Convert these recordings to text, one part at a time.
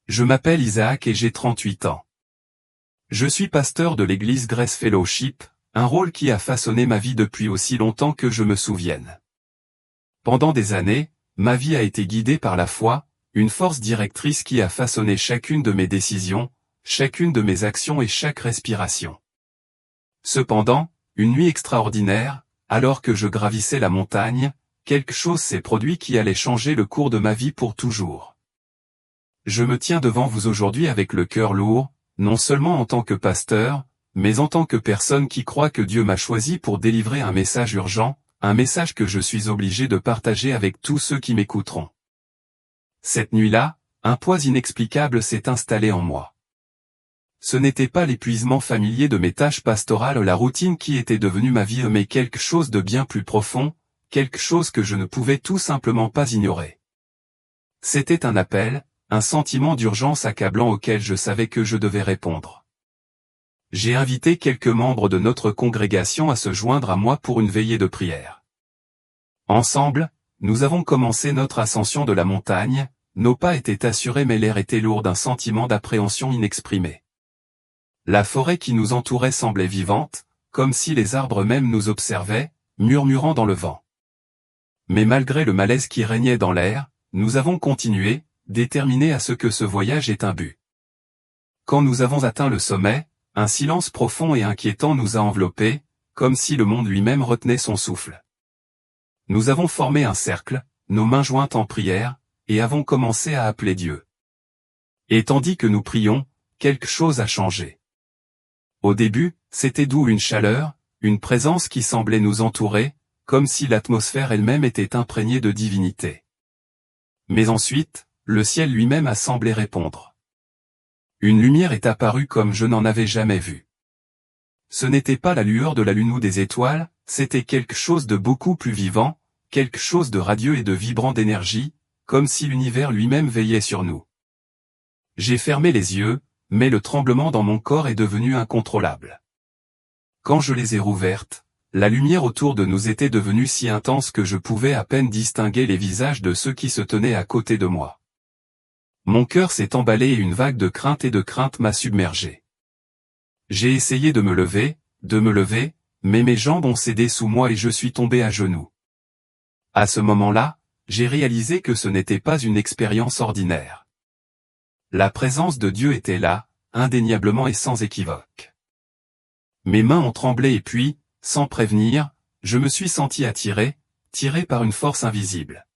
Je m'appelle Isaac et j'ai 38 ans. Je suis pasteur de l'église Grace Fellowship, un rôle qui a façonné ma vie depuis aussi longtemps que je me souvienne. Pendant des années, ma vie a été guidée par la foi, une force directrice qui a façonné chacune de mes décisions, chacune de mes actions et chaque respiration. Cependant, une nuit extraordinaire, alors que je gravissais la montagne, quelque chose s'est produit qui allait changer le cours de ma vie pour toujours. Je me tiens devant vous aujourd'hui avec le cœur lourd, non seulement en tant que pasteur, mais en tant que personne qui croit que Dieu m'a choisi pour délivrer un message urgent, un message que je suis obligé de partager avec tous ceux qui m'écouteront. Cette nuit-là, un poids inexplicable s'est installé en moi. Ce n'était pas l'épuisement familier de mes tâches pastorales, la routine qui était devenue ma vie, mais quelque chose de bien plus profond, quelque chose que je ne pouvais tout simplement pas ignorer. C'était un appel, un sentiment d'urgence accablant auquel je savais que je devais répondre. J'ai invité quelques membres de notre congrégation à se joindre à moi pour une veillée de prière. Ensemble, nous avons commencé notre ascension de la montagne, nos pas étaient assurés mais l'air était lourd d'un sentiment d'appréhension inexprimé. La forêt qui nous entourait semblait vivante, comme si les arbres même nous observaient, murmurant dans le vent. Mais malgré le malaise qui régnait dans l'air, nous avons continué, déterminés à ce que ce voyage ait un but. Quand nous avons atteint le sommet, un silence profond et inquiétant nous a enveloppés, comme si le monde lui-même retenait son souffle. Nous avons formé un cercle, nos mains jointes en prière, et avons commencé à appeler Dieu. Et tandis que nous prions, quelque chose a changé. Au début, c'était doux, une chaleur, une présence qui semblait nous entourer, comme si l'atmosphère elle-même était imprégnée de divinité. Mais ensuite, le ciel lui-même a semblé répondre. Une lumière est apparue comme je n'en avais jamais vu. Ce n'était pas la lueur de la lune ou des étoiles, c'était quelque chose de beaucoup plus vivant, quelque chose de radieux et de vibrant d'énergie, comme si l'univers lui-même veillait sur nous. J'ai fermé les yeux, mais le tremblement dans mon corps est devenu incontrôlable. Quand je les ai rouvertes, la lumière autour de nous était devenue si intense que je pouvais à peine distinguer les visages de ceux qui se tenaient à côté de moi. Mon cœur s'est emballé et une vague de crainte m'a submergé. J'ai essayé de me lever, mais mes jambes ont cédé sous moi et je suis tombé à genoux. À ce moment-là, j'ai réalisé que ce n'était pas une expérience ordinaire. La présence de Dieu était là, indéniablement et sans équivoque. Mes mains ont tremblé et puis, sans prévenir, je me suis senti tiré par une force invisible.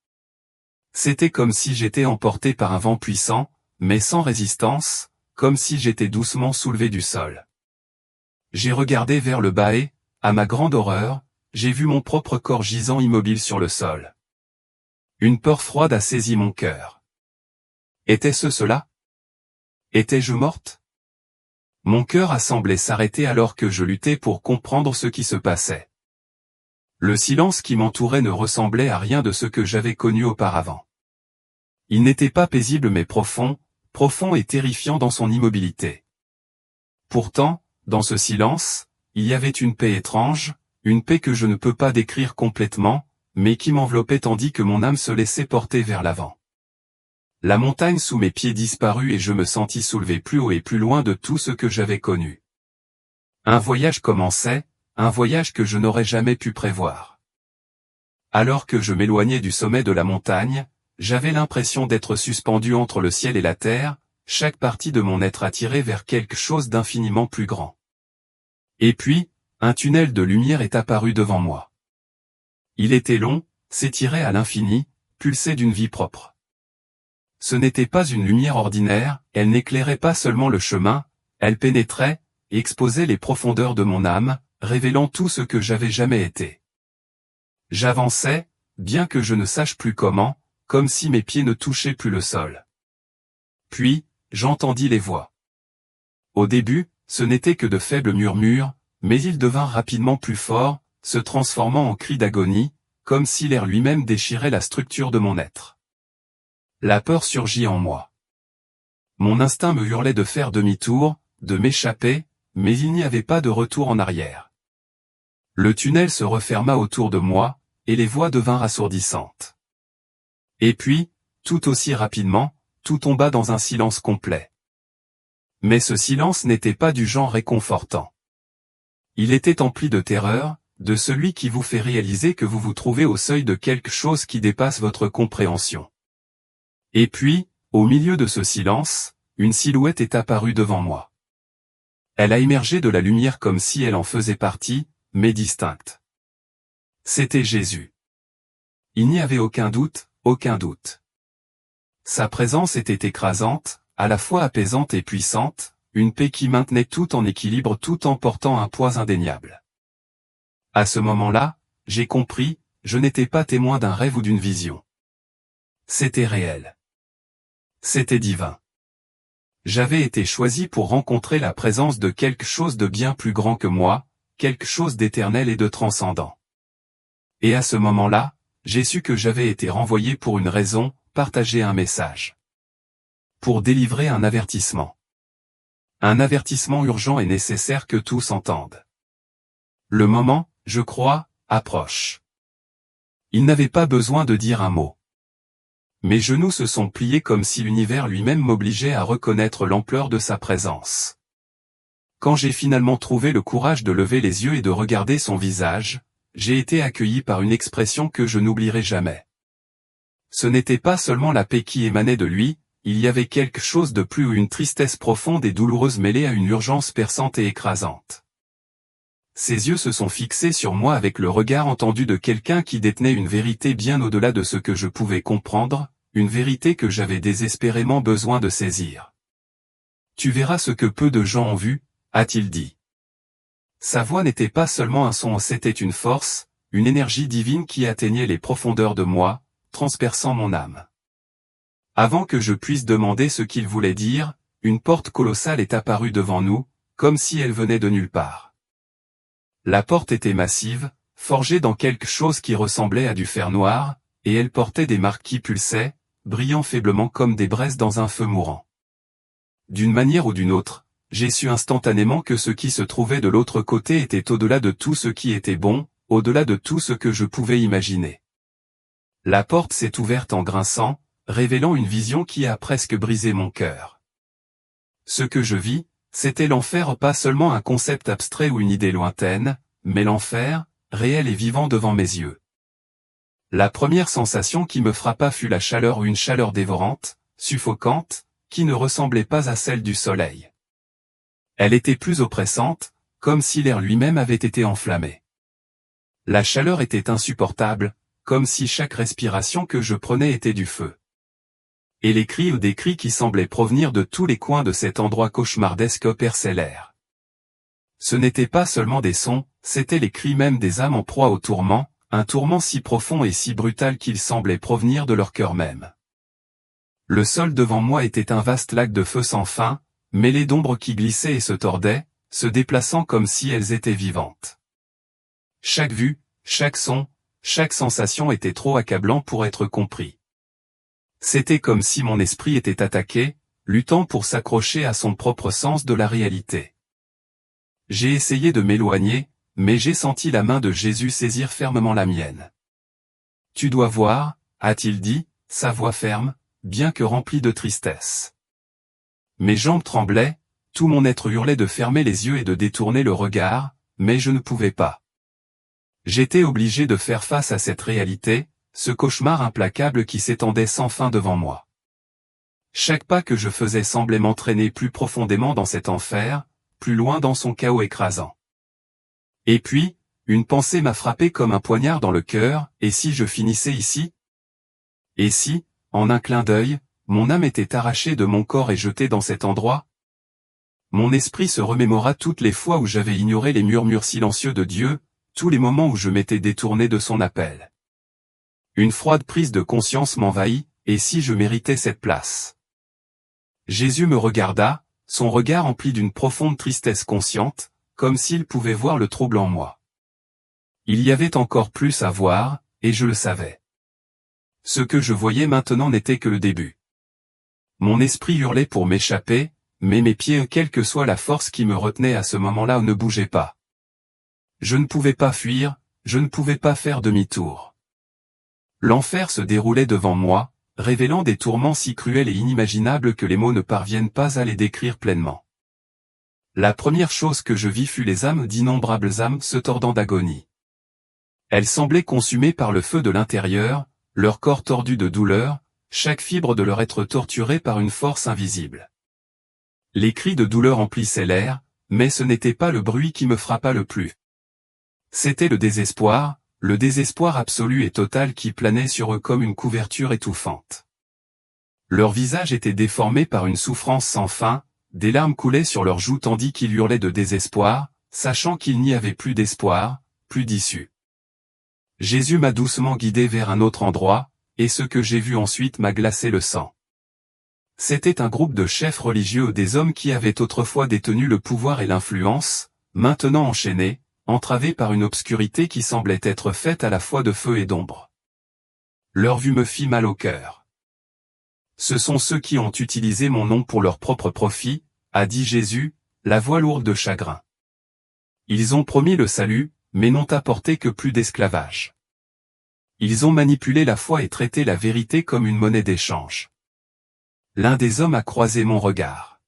C'était comme si j'étais emporté par un vent puissant, mais sans résistance, comme si j'étais doucement soulevé du sol. J'ai regardé vers le bas et, à ma grande horreur, j'ai vu mon propre corps gisant immobile sur le sol. Une peur froide a saisi mon cœur. Était-ce cela? Étais-je morte? Mon cœur a semblé s'arrêter alors que je luttais pour comprendre ce qui se passait. Le silence qui m'entourait ne ressemblait à rien de ce que j'avais connu auparavant. Il n'était pas paisible mais profond et terrifiant dans son immobilité. Pourtant, dans ce silence, il y avait une paix étrange, une paix que je ne peux pas décrire complètement, mais qui m'enveloppait tandis que mon âme se laissait porter vers l'avant. La montagne sous mes pieds disparut et je me sentis soulevé plus haut et plus loin de tout ce que j'avais connu. Un voyage commençait, un voyage que je n'aurais jamais pu prévoir. Alors que je m'éloignais du sommet de la montagne, j'avais l'impression d'être suspendu entre le ciel et la terre, chaque partie de mon être attirée vers quelque chose d'infiniment plus grand. Et puis, un tunnel de lumière est apparu devant moi. Il était long, s'étirait à l'infini, pulsait d'une vie propre. Ce n'était pas une lumière ordinaire, elle n'éclairait pas seulement le chemin, elle pénétrait, et exposait les profondeurs de mon âme, révélant tout ce que j'avais jamais été. J'avançais, bien que je ne sache plus comment, comme si mes pieds ne touchaient plus le sol. Puis, j'entendis les voix. Au début, ce n'était que de faibles murmures, mais ils devinrent rapidement plus forts, se transformant en cris d'agonie, comme si l'air lui-même déchirait la structure de mon être. La peur surgit en moi. Mon instinct me hurlait de faire demi-tour, de m'échapper, mais il n'y avait pas de retour en arrière. Le tunnel se referma autour de moi, et les voix devinrent assourdissantes. Et puis, tout aussi rapidement, tout tomba dans un silence complet. Mais ce silence n'était pas du genre réconfortant. Il était empli de terreur, de celui qui vous fait réaliser que vous vous trouvez au seuil de quelque chose qui dépasse votre compréhension. Et puis, au milieu de ce silence, une silhouette est apparue devant moi. Elle a émergé de la lumière comme si elle en faisait partie, mais distincte. C'était Jésus. Il n'y avait aucun doute, aucun doute. Sa présence était écrasante, à la fois apaisante et puissante, une paix qui maintenait tout en équilibre tout en portant un poids indéniable. À ce moment-là, j'ai compris, je n'étais pas témoin d'un rêve ou d'une vision. C'était réel. C'était divin. J'avais été choisi pour rencontrer la présence de quelque chose de bien plus grand que moi, quelque chose d'éternel et de transcendant. Et à ce moment-là, j'ai su que j'avais été renvoyé pour une raison, partager un message. Pour délivrer un avertissement. Un avertissement urgent et nécessaire que tous entendent. Le moment, je crois, approche. Il n'avait pas besoin de dire un mot. Mes genoux se sont pliés comme si l'univers lui-même m'obligeait à reconnaître l'ampleur de sa présence. Quand j'ai finalement trouvé le courage de lever les yeux et de regarder son visage, j'ai été accueilli par une expression que je n'oublierai jamais. Ce n'était pas seulement la paix qui émanait de lui, il y avait quelque chose de plus, une tristesse profonde et douloureuse mêlée à une urgence perçante et écrasante. Ses yeux se sont fixés sur moi avec le regard entendu de quelqu'un qui détenait une vérité bien au-delà de ce que je pouvais comprendre, une vérité que j'avais désespérément besoin de saisir. Tu verras ce que peu de gens ont vu, a-t-il dit. Sa voix n'était pas seulement un son, c'était une force, une énergie divine qui atteignait les profondeurs de moi, transperçant mon âme. Avant que je puisse demander ce qu'il voulait dire, une porte colossale est apparue devant nous, comme si elle venait de nulle part. La porte était massive, forgée dans quelque chose qui ressemblait à du fer noir, et elle portait des marques qui pulsaient, brillant faiblement comme des braises dans un feu mourant. D'une manière ou d'une autre, j'ai su instantanément que ce qui se trouvait de l'autre côté était au-delà de tout ce qui était bon, au-delà de tout ce que je pouvais imaginer. La porte s'est ouverte en grinçant, révélant une vision qui a presque brisé mon cœur. Ce que je vis, c'était l'enfer, pas seulement un concept abstrait ou une idée lointaine, mais l'enfer, réel et vivant devant mes yeux. La première sensation qui me frappa fut la chaleur, une chaleur dévorante, suffocante, qui ne ressemblait pas à celle du soleil. Elle était plus oppressante, comme si l'air lui-même avait été enflammé. La chaleur était insupportable, comme si chaque respiration que je prenais était du feu. Et les cris ou des cris qui semblaient provenir de tous les coins de cet endroit cauchemardesque perçaient l'air. Ce n'étaient pas seulement des sons, c'étaient les cris même des âmes en proie au tourment, un tourment si profond et si brutal qu'il semblait provenir de leur cœur même. Le sol devant moi était un vaste lac de feu sans fin, mêlé d'ombres qui glissaient et se tordaient, se déplaçant comme si elles étaient vivantes. Chaque vue, chaque son, chaque sensation était trop accablant pour être compris. C'était comme si mon esprit était attaqué, luttant pour s'accrocher à son propre sens de la réalité. J'ai essayé de m'éloigner, mais j'ai senti la main de Jésus saisir fermement la mienne. « Tu dois voir », a-t-il dit, sa voix ferme, bien que remplie de tristesse. Mes jambes tremblaient, tout mon être hurlait de fermer les yeux et de détourner le regard, mais je ne pouvais pas. J'étais obligé de faire face à cette réalité, ce cauchemar implacable qui s'étendait sans fin devant moi. Chaque pas que je faisais semblait m'entraîner plus profondément dans cet enfer, plus loin dans son chaos écrasant. Et puis, une pensée m'a frappé comme un poignard dans le cœur, et si je finissais ici? Et si, en un clin d'œil, mon âme était arrachée de mon corps et jetée dans cet endroit? Mon esprit se remémora toutes les fois où j'avais ignoré les murmures silencieux de Dieu, tous les moments où je m'étais détourné de son appel. Une froide prise de conscience m'envahit, et si je méritais cette place? Jésus me regarda, son regard empli d'une profonde tristesse consciente, comme s'il pouvait voir le trouble en moi. Il y avait encore plus à voir, et je le savais. Ce que je voyais maintenant n'était que le début. Mon esprit hurlait pour m'échapper, mais mes pieds, quelle que soit la force qui me retenait à ce moment-là, ne bougeaient pas. Je ne pouvais pas fuir, je ne pouvais pas faire demi-tour. L'enfer se déroulait devant moi, révélant des tourments si cruels et inimaginables que les mots ne parviennent pas à les décrire pleinement. La première chose que je vis fut les âmes d'innombrables âmes se tordant d'agonie. Elles semblaient consumées par le feu de l'intérieur, leur corps tordu de douleur, chaque fibre de leur être torturée par une force invisible. Les cris de douleur emplissaient l'air, mais ce n'était pas le bruit qui me frappa le plus. C'était le désespoir absolu et total qui planait sur eux comme une couverture étouffante. Leur visage était déformé par une souffrance sans fin, des larmes coulaient sur leurs joues tandis qu'ils hurlaient de désespoir, sachant qu'il n'y avait plus d'espoir, plus d'issue. Jésus m'a doucement guidé vers un autre endroit, et ce que j'ai vu ensuite m'a glacé le sang. C'était un groupe de chefs religieux, des hommes qui avaient autrefois détenu le pouvoir et l'influence, maintenant enchaînés, entravés par une obscurité qui semblait être faite à la fois de feu et d'ombre. Leur vue me fit mal au cœur. Ce sont ceux qui ont utilisé mon nom pour leur propre profit, a dit Jésus, la voix lourde de chagrin. Ils ont promis le salut, mais n'ont apporté que plus d'esclavage. Ils ont manipulé la foi et traité la vérité comme une monnaie d'échange. L'un des hommes a croisé mon regard.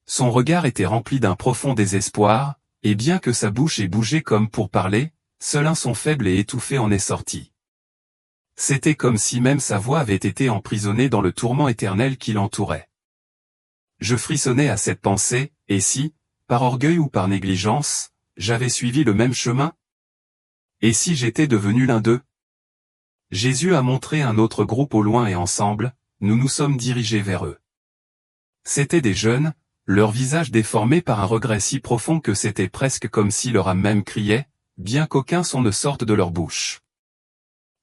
Son regard était rempli d'un profond désespoir, et bien que sa bouche ait bougé comme pour parler, seul un son faible et étouffé en est sorti. C'était comme si même sa voix avait été emprisonnée dans le tourment éternel qui l'entourait. Je frissonnais à cette pensée, et si, par orgueil ou par négligence, j'avais suivi le même chemin? Et si j'étais devenu l'un d'eux? Jésus a montré un autre groupe au loin et ensemble, nous nous sommes dirigés vers eux. C'étaient des jeunes, leur visage déformé par un regret si profond que c'était presque comme si leur âme même criait, bien qu'aucun son ne sorte de leur bouche.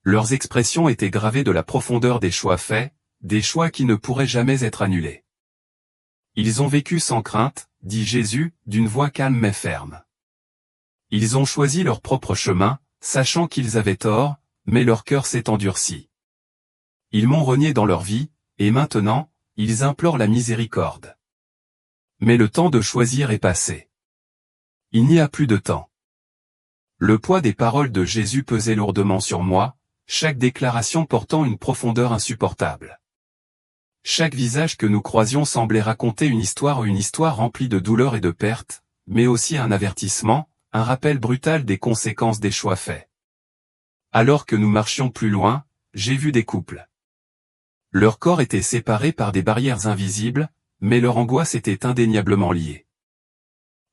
Leurs expressions étaient gravées de la profondeur des choix faits, des choix qui ne pourraient jamais être annulés. Ils ont vécu sans crainte, dit Jésus, d'une voix calme mais ferme. Ils ont choisi leur propre chemin, sachant qu'ils avaient tort, mais leur cœur s'est endurci. Ils m'ont renié dans leur vie, et maintenant, ils implorent la miséricorde. Mais le temps de choisir est passé. Il n'y a plus de temps. Le poids des paroles de Jésus pesait lourdement sur moi, chaque déclaration portant une profondeur insupportable. Chaque visage que nous croisions semblait raconter une histoire remplie de douleur et de perte, mais aussi un avertissement, un rappel brutal des conséquences des choix faits. Alors que nous marchions plus loin, j'ai vu des couples. Leurs corps étaient séparés par des barrières invisibles, mais leur angoisse était indéniablement liée.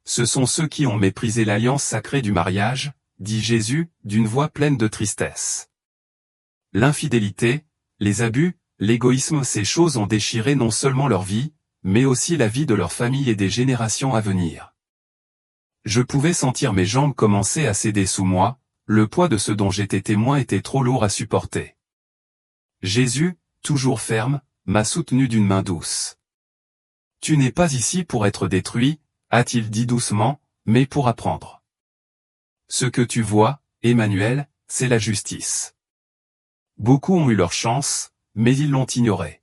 Ce sont ceux qui ont méprisé l'alliance sacrée du mariage, dit Jésus, d'une voix pleine de tristesse. L'infidélité, les abus, l'égoïsme, ces choses ont déchiré non seulement leur vie, mais aussi la vie de leur famille et des générations à venir. Je pouvais sentir mes jambes commencer à céder sous moi, le poids de ce dont j'étais témoin était trop lourd à supporter. Jésus, toujours ferme, m'a soutenu d'une main douce. Tu n'es pas ici pour être détruit, a-t-il dit doucement, mais pour apprendre. Ce que tu vois, Emmanuel, c'est la justice. Beaucoup ont eu leur chance, mais ils l'ont ignorée.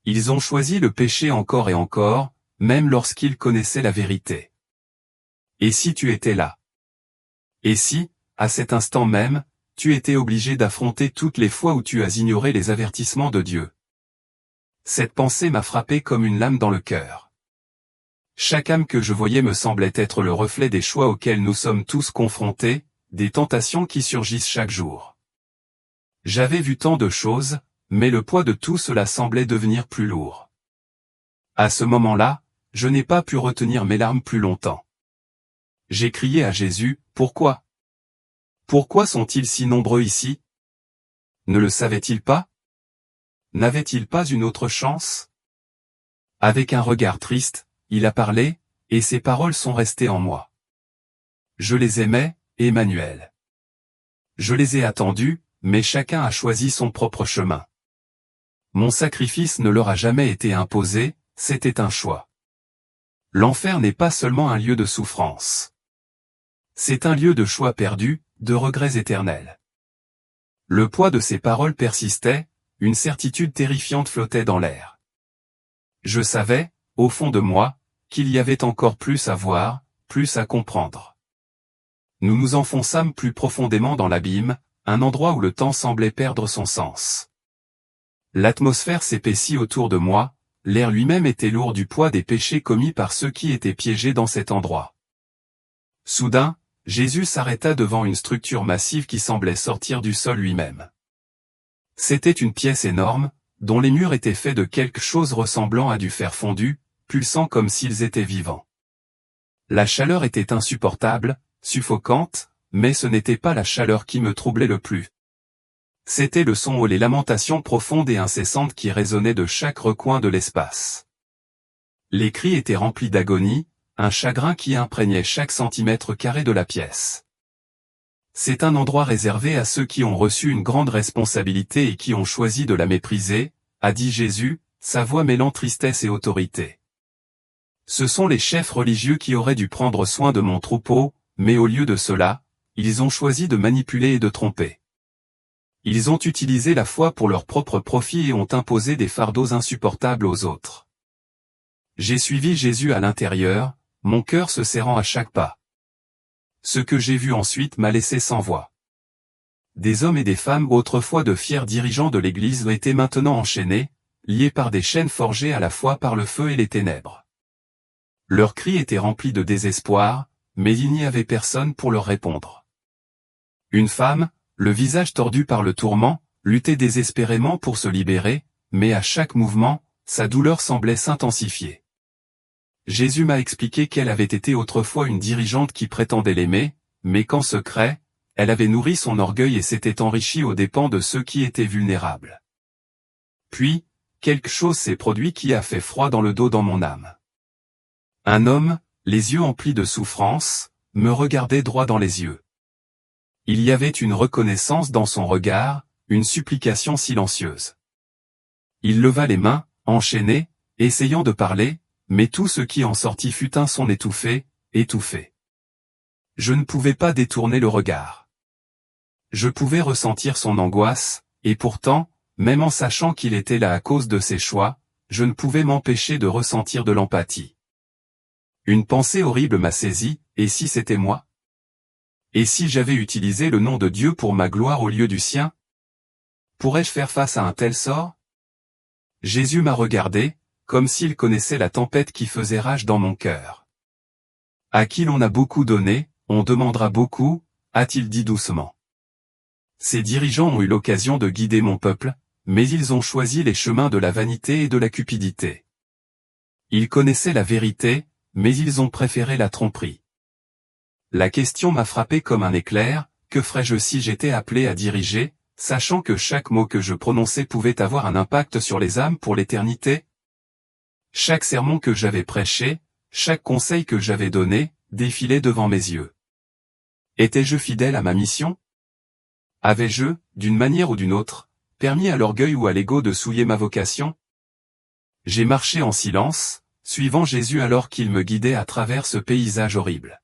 Ils ont choisi le péché encore et encore, même lorsqu'ils connaissaient la vérité. Et si tu étais là? Et si, à cet instant même, tu étais obligé d'affronter toutes les fois où tu as ignoré les avertissements de Dieu? Cette pensée m'a frappé comme une lame dans le cœur. Chaque âme que je voyais me semblait être le reflet des choix auxquels nous sommes tous confrontés, des tentations qui surgissent chaque jour. J'avais vu tant de choses, mais le poids de tout cela semblait devenir plus lourd. À ce moment-là, je n'ai pas pu retenir mes larmes plus longtemps. J'ai crié à Jésus, pourquoi? Pourquoi sont-ils si nombreux ici? Ne le savait-il pas? N'avait-il pas une autre chance? Avec un regard triste, il a parlé, et ses paroles sont restées en moi. Je les aimais, Emmanuel. Je les ai attendus, mais chacun a choisi son propre chemin. Mon sacrifice ne leur a jamais été imposé, c'était un choix. L'enfer n'est pas seulement un lieu de souffrance. C'est un lieu de choix perdus, de regrets éternels. Le poids de ces paroles persistait, une certitude terrifiante flottait dans l'air. Je savais, au fond de moi, qu'il y avait encore plus à voir, plus à comprendre. Nous nous enfonçâmes plus profondément dans l'abîme, un endroit où le temps semblait perdre son sens. L'atmosphère s'épaissit autour de moi, l'air lui-même était lourd du poids des péchés commis par ceux qui étaient piégés dans cet endroit. Soudain, Jésus s'arrêta devant une structure massive qui semblait sortir du sol lui-même. C'était une pièce énorme, dont les murs étaient faits de quelque chose ressemblant à du fer fondu, pulsant comme s'ils étaient vivants. La chaleur était insupportable, suffocante, mais ce n'était pas la chaleur qui me troublait le plus. C'était le son ou les lamentations profondes et incessantes qui résonnaient de chaque recoin de l'espace. Les cris étaient remplis d'agonie, un chagrin qui imprégnait chaque centimètre carré de la pièce. C'est un endroit réservé à ceux qui ont reçu une grande responsabilité et qui ont choisi de la mépriser, a dit Jésus, sa voix mêlant tristesse et autorité. Ce sont les chefs religieux qui auraient dû prendre soin de mon troupeau, mais au lieu de cela, ils ont choisi de manipuler et de tromper. Ils ont utilisé la foi pour leur propre profit et ont imposé des fardeaux insupportables aux autres. J'ai suivi Jésus à l'intérieur, mon cœur se serrant à chaque pas. Ce que j'ai vu ensuite m'a laissé sans voix. Des hommes et des femmes autrefois de fiers dirigeants de l'Église étaient maintenant enchaînés, liés par des chaînes forgées à la fois par le feu et les ténèbres. Leurs cris étaient remplis de désespoir, mais il n'y avait personne pour leur répondre. Une femme, le visage tordu par le tourment, luttait désespérément pour se libérer, mais à chaque mouvement, sa douleur semblait s'intensifier. Jésus m'a expliqué qu'elle avait été autrefois une dirigeante qui prétendait l'aimer, mais qu'en secret, elle avait nourri son orgueil et s'était enrichie aux dépens de ceux qui étaient vulnérables. Puis, quelque chose s'est produit qui a fait froid dans le dos dans mon âme. Un homme, les yeux emplis de souffrance, me regardait droit dans les yeux. Il y avait une reconnaissance dans son regard, une supplication silencieuse. Il leva les mains, enchaîné, essayant de parler, mais tout ce qui en sortit fut un son étouffé, étouffé. Je ne pouvais pas détourner le regard. Je pouvais ressentir son angoisse, et pourtant, même en sachant qu'il était là à cause de ses choix, je ne pouvais m'empêcher de ressentir de l'empathie. Une pensée horrible m'a saisi, et si c'était moi? Et si j'avais utilisé le nom de Dieu pour ma gloire au lieu du sien? Pourrais-je faire face à un tel sort? Jésus m'a regardé, comme s'il connaissait la tempête qui faisait rage dans mon cœur. À qui l'on a beaucoup donné, on demandera beaucoup, a-t-il dit doucement. Ces dirigeants ont eu l'occasion de guider mon peuple, mais ils ont choisi les chemins de la vanité et de la cupidité. Ils connaissaient la vérité, mais ils ont préféré la tromperie. La question m'a frappé comme un éclair, que ferais-je si j'étais appelé à diriger, sachant que chaque mot que je prononçais pouvait avoir un impact sur les âmes pour l'éternité? Chaque sermon que j'avais prêché, chaque conseil que j'avais donné, défilait devant mes yeux. Étais-je fidèle à ma mission? Avais-je, d'une manière ou d'une autre, permis à l'orgueil ou à l'ego de souiller ma vocation? J'ai marché en silence, suivant Jésus alors qu'il me guidait à travers ce paysage horrible.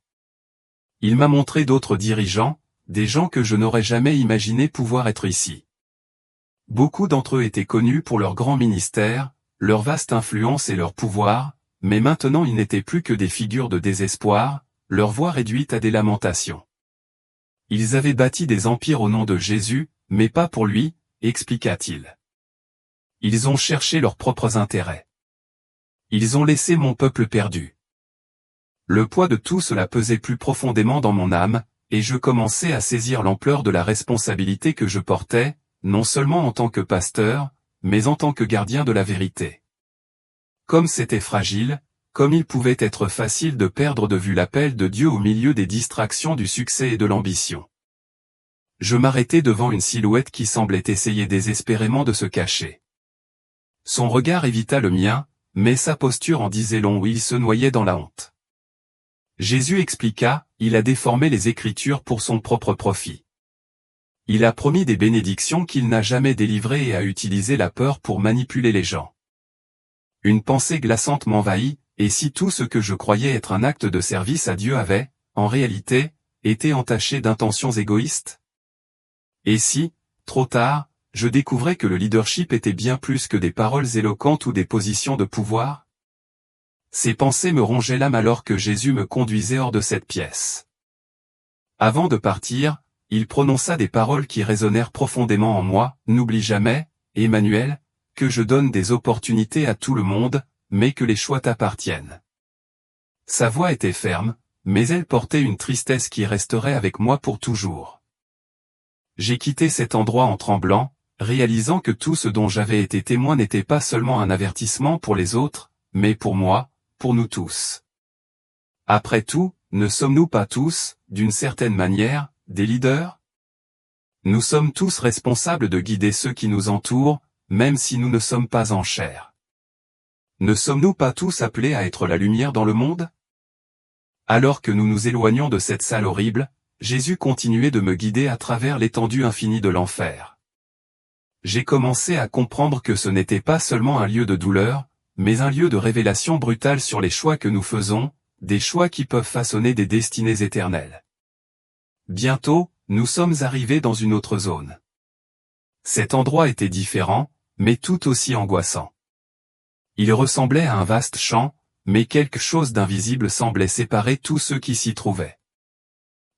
Il m'a montré d'autres dirigeants, des gens que je n'aurais jamais imaginé pouvoir être ici. Beaucoup d'entre eux étaient connus pour leur grand ministère, leur vaste influence et leur pouvoir, mais maintenant ils n'étaient plus que des figures de désespoir, leur voix réduite à des lamentations. Ils avaient bâti des empires au nom de Jésus, mais pas pour lui, expliqua-t-il. Ils ont cherché leurs propres intérêts. Ils ont laissé mon peuple perdu. Le poids de tout cela pesait plus profondément dans mon âme, et je commençais à saisir l'ampleur de la responsabilité que je portais, non seulement en tant que pasteur, mais en tant que gardien de la vérité. Comme c'était fragile, comme il pouvait être facile de perdre de vue l'appel de Dieu au milieu des distractions du succès et de l'ambition. Je m'arrêtai devant une silhouette qui semblait essayer désespérément de se cacher. Son regard évita le mien, mais sa posture en disait long où il se noyait dans la honte. Jésus expliqua, il a déformé les Écritures pour son propre profit. Il a promis des bénédictions qu'il n'a jamais délivrées et a utilisé la peur pour manipuler les gens. Une pensée glaçante m'envahit, et si tout ce que je croyais être un acte de service à Dieu avait, en réalité, été entaché d'intentions égoïstes? Et si, trop tard, je découvrais que le leadership était bien plus que des paroles éloquentes ou des positions de pouvoir? Ces pensées me rongeaient l'âme alors que Jésus me conduisait hors de cette pièce. Avant de partir, il prononça des paroles qui résonnèrent profondément en moi, « N'oublie jamais, Emmanuel, que je donne des opportunités à tout le monde, mais que les choix t'appartiennent. Sa voix était ferme, mais elle portait une tristesse qui resterait avec moi pour toujours. J'ai quitté cet endroit en tremblant, réalisant que tout ce dont j'avais été témoin n'était pas seulement un avertissement pour les autres, mais pour moi, pour nous tous. Après tout, ne sommes-nous pas tous, d'une certaine manière, des leaders? Nous sommes tous responsables de guider ceux qui nous entourent, même si nous ne sommes pas en chair. Ne sommes-nous pas tous appelés à être la lumière dans le monde? Alors que nous nous éloignions de cette salle horrible, Jésus continuait de me guider à travers l'étendue infinie de l'enfer. J'ai commencé à comprendre que ce n'était pas seulement un lieu de douleur, mais un lieu de révélation brutale sur les choix que nous faisons, des choix qui peuvent façonner des destinées éternelles. Bientôt, nous sommes arrivés dans une autre zone. Cet endroit était différent, mais tout aussi angoissant. Il ressemblait à un vaste champ, mais quelque chose d'invisible semblait séparer tous ceux qui s'y trouvaient.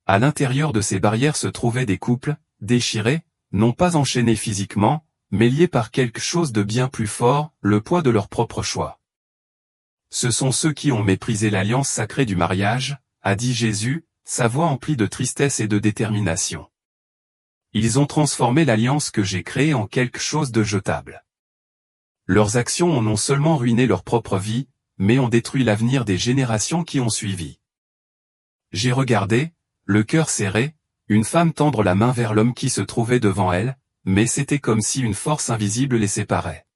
À l'intérieur de ces barrières se trouvaient des couples, déchirés, non pas enchaînés physiquement, mais liés par quelque chose de bien plus fort, le poids de leur propre choix. Ce sont ceux qui ont méprisé l'alliance sacrée du mariage, a dit Jésus, sa voix emplie de tristesse et de détermination. Ils ont transformé l'alliance que j'ai créée en quelque chose de jetable. Leurs actions ont non seulement ruiné leur propre vie, mais ont détruit l'avenir des générations qui ont suivi. J'ai regardé, le cœur serré, une femme tendre la main vers l'homme qui se trouvait devant elle, mais c'était comme si une force invisible les séparait.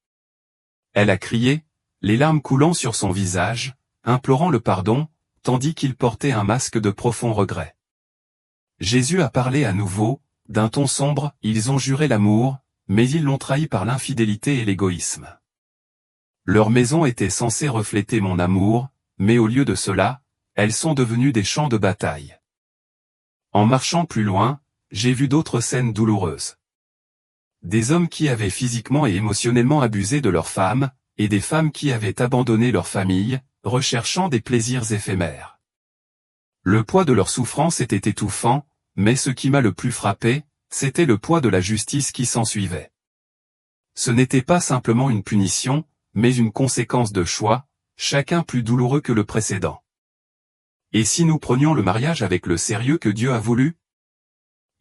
Elle a crié, les larmes coulant sur son visage, implorant le pardon, tandis qu'il portait un masque de profond regret. Jésus a parlé à nouveau, d'un ton sombre, ils ont juré l'amour, mais ils l'ont trahi par l'infidélité et l'égoïsme. Leur maison était censée refléter mon amour, mais au lieu de cela, elles sont devenues des champs de bataille. En marchant plus loin, j'ai vu d'autres scènes douloureuses. Des hommes qui avaient physiquement et émotionnellement abusé de leurs femmes, et des femmes qui avaient abandonné leur famille, recherchant des plaisirs éphémères. Le poids de leur souffrance était étouffant, mais ce qui m'a le plus frappé, c'était le poids de la justice qui s'ensuivait. Ce n'était pas simplement une punition, mais une conséquence de choix, chacun plus douloureux que le précédent. Et si nous prenions le mariage avec le sérieux que Dieu a voulu?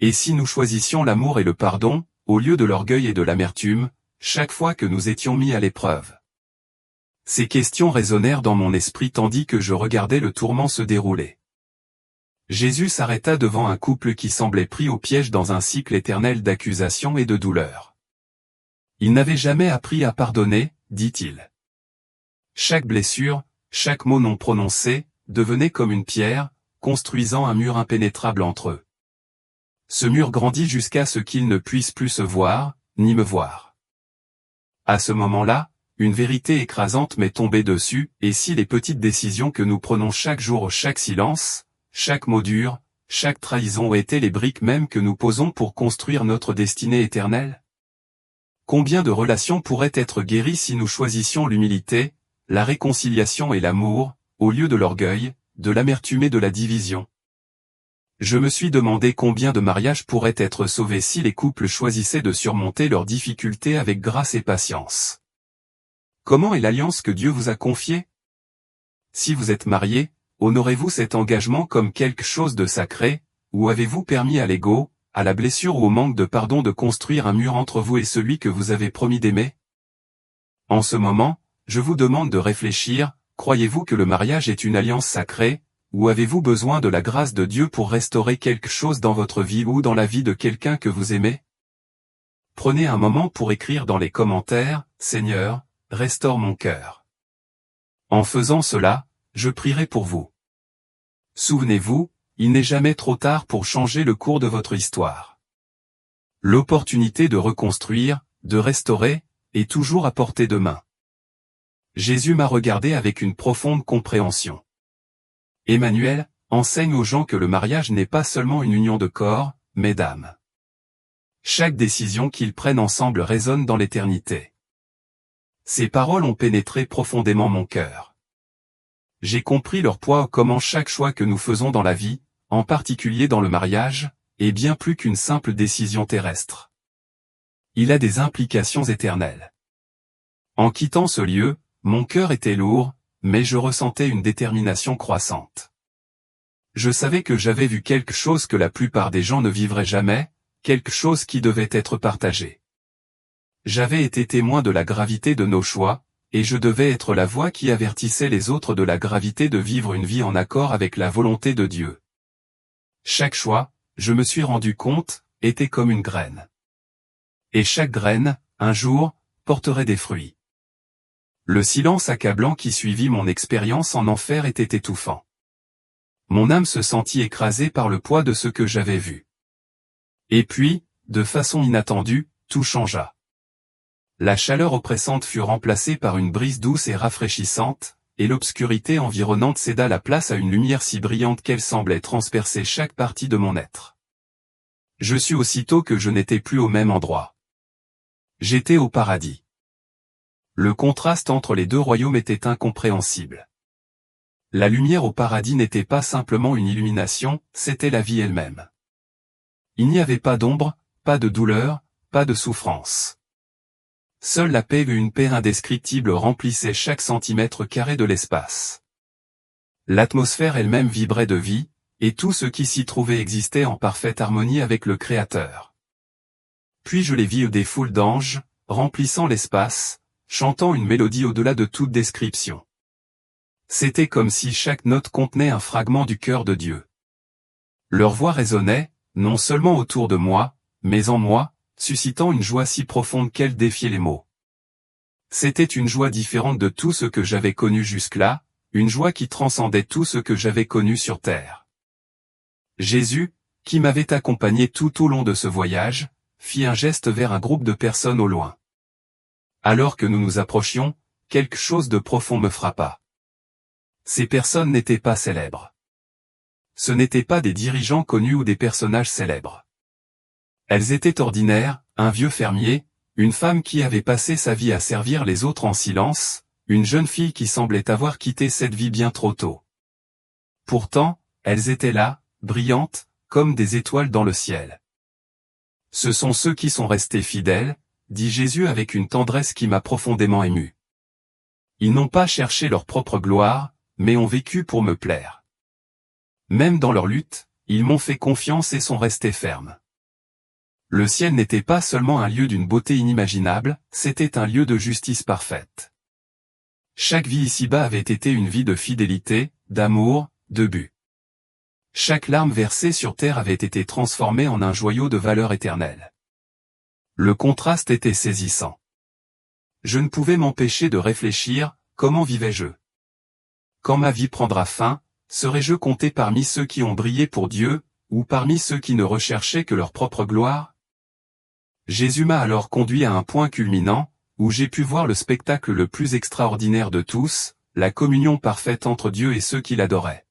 Et si nous choisissions l'amour et le pardon, au lieu de l'orgueil et de l'amertume, chaque fois que nous étions mis à l'épreuve? Ces questions résonnèrent dans mon esprit tandis que je regardais le tourment se dérouler. Jésus s'arrêta devant un couple qui semblait pris au piège dans un cycle éternel d'accusation et de douleur. Il n'avait jamais appris à pardonner, dit-il. Chaque blessure, chaque mot non prononcé, devenait comme une pierre, construisant un mur impénétrable entre eux. Ce mur grandit jusqu'à ce qu'ils ne puissent plus se voir, ni me voir. À ce moment-là, une vérité écrasante m'est tombée dessus, et si les petites décisions que nous prenons chaque jour, chaque silence, chaque mot dur, chaque trahison étaient les briques mêmes que nous posons pour construire notre destinée éternelle? Combien de relations pourraient être guéries si nous choisissions l'humilité, la réconciliation et l'amour, au lieu de l'orgueil, de l'amertume et de la division? Je me suis demandé combien de mariages pourraient être sauvés si les couples choisissaient de surmonter leurs difficultés avec grâce et patience. Comment est l'alliance que Dieu vous a confiée? Si vous êtes marié, honorez-vous cet engagement comme quelque chose de sacré, ou avez-vous permis à l'ego, à la blessure ou au manque de pardon de construire un mur entre vous et celui que vous avez promis d'aimer? En ce moment, je vous demande de réfléchir, croyez-vous que le mariage est une alliance sacrée, ou avez-vous besoin de la grâce de Dieu pour restaurer quelque chose dans votre vie ou dans la vie de quelqu'un que vous aimez? Prenez un moment pour écrire dans les commentaires, « Seigneur, restaure mon cœur ». En faisant cela, je prierai pour vous. Souvenez-vous, il n'est jamais trop tard pour changer le cours de votre histoire. L'opportunité de reconstruire, de restaurer, est toujours à portée de main. Jésus m'a regardé avec une profonde compréhension. Emmanuel enseigne aux gens que le mariage n'est pas seulement une union de corps, mais d'âme. Chaque décision qu'ils prennent ensemble résonne dans l'éternité. Ces paroles ont pénétré profondément mon cœur. J'ai compris leur poids, comment chaque choix que nous faisons dans la vie, en particulier dans le mariage, est bien plus qu'une simple décision terrestre. Il a des implications éternelles. En quittant ce lieu, mon cœur était lourd, mais je ressentais une détermination croissante. Je savais que j'avais vu quelque chose que la plupart des gens ne vivraient jamais, quelque chose qui devait être partagé. J'avais été témoin de la gravité de nos choix, et je devais être la voix qui avertissait les autres de la gravité de vivre une vie en accord avec la volonté de Dieu. Chaque choix, je me suis rendu compte, était comme une graine. Et chaque graine, un jour, porterait des fruits. Le silence accablant qui suivit mon expérience en enfer était étouffant. Mon âme se sentit écrasée par le poids de ce que j'avais vu. Et puis, de façon inattendue, tout changea. La chaleur oppressante fut remplacée par une brise douce et rafraîchissante, et l'obscurité environnante céda la place à une lumière si brillante qu'elle semblait transpercer chaque partie de mon être. Je sus aussitôt que je n'étais plus au même endroit. J'étais au paradis. Le contraste entre les deux royaumes était incompréhensible. La lumière au paradis n'était pas simplement une illumination, c'était la vie elle-même. Il n'y avait pas d'ombre, pas de douleur, pas de souffrance. Seule la paix et une paix indescriptible remplissaient chaque centimètre carré de l'espace. L'atmosphère elle-même vibrait de vie, et tout ce qui s'y trouvait existait en parfaite harmonie avec le Créateur. Puis je les vis des foules d'anges, remplissant l'espace, chantant une mélodie au-delà de toute description. C'était comme si chaque note contenait un fragment du cœur de Dieu. Leur voix résonnait, non seulement autour de moi, mais en moi, suscitant une joie si profonde qu'elle défiait les mots. C'était une joie différente de tout ce que j'avais connu jusque-là, une joie qui transcendait tout ce que j'avais connu sur terre. Jésus, qui m'avait accompagné tout au long de ce voyage, fit un geste vers un groupe de personnes au loin. Alors que nous nous approchions, quelque chose de profond me frappa. Ces personnes n'étaient pas célèbres. Ce n'étaient pas des dirigeants connus ou des personnages célèbres. Elles étaient ordinaires, un vieux fermier, une femme qui avait passé sa vie à servir les autres en silence, une jeune fille qui semblait avoir quitté cette vie bien trop tôt. Pourtant, elles étaient là, brillantes, comme des étoiles dans le ciel. Ce sont ceux qui sont restés fidèles, dit Jésus avec une tendresse qui m'a profondément ému. Ils n'ont pas cherché leur propre gloire, mais ont vécu pour me plaire. Même dans leur lutte, ils m'ont fait confiance et sont restés fermes. Le ciel n'était pas seulement un lieu d'une beauté inimaginable, c'était un lieu de justice parfaite. Chaque vie ici-bas avait été une vie de fidélité, d'amour, de but. Chaque larme versée sur terre avait été transformée en un joyau de valeur éternelle. Le contraste était saisissant. Je ne pouvais m'empêcher de réfléchir, comment vivais-je? Quand ma vie prendra fin, serai-je compté parmi ceux qui ont brillé pour Dieu, ou parmi ceux qui ne recherchaient que leur propre gloire? Jésus m'a alors conduit à un point culminant, où j'ai pu voir le spectacle le plus extraordinaire de tous, la communion parfaite entre Dieu et ceux qui l'adoraient.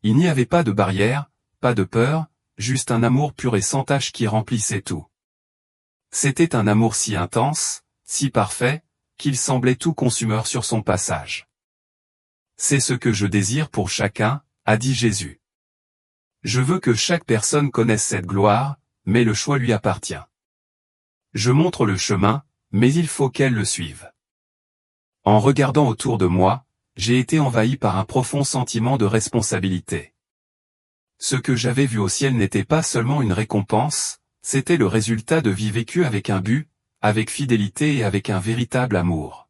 Il n'y avait pas de barrière, pas de peur, juste un amour pur et sans tache qui remplissait tout. C'était un amour si intense, si parfait, qu'il semblait tout consumeur sur son passage. C'est ce que je désire pour chacun, a dit Jésus. Je veux que chaque personne connaisse cette gloire, mais le choix lui appartient. Je montre le chemin, mais il faut qu'elle le suive. En regardant autour de moi, j'ai été envahi par un profond sentiment de responsabilité. Ce que j'avais vu au ciel n'était pas seulement une récompense, c'était le résultat de vie vécue avec un but, avec fidélité et avec un véritable amour.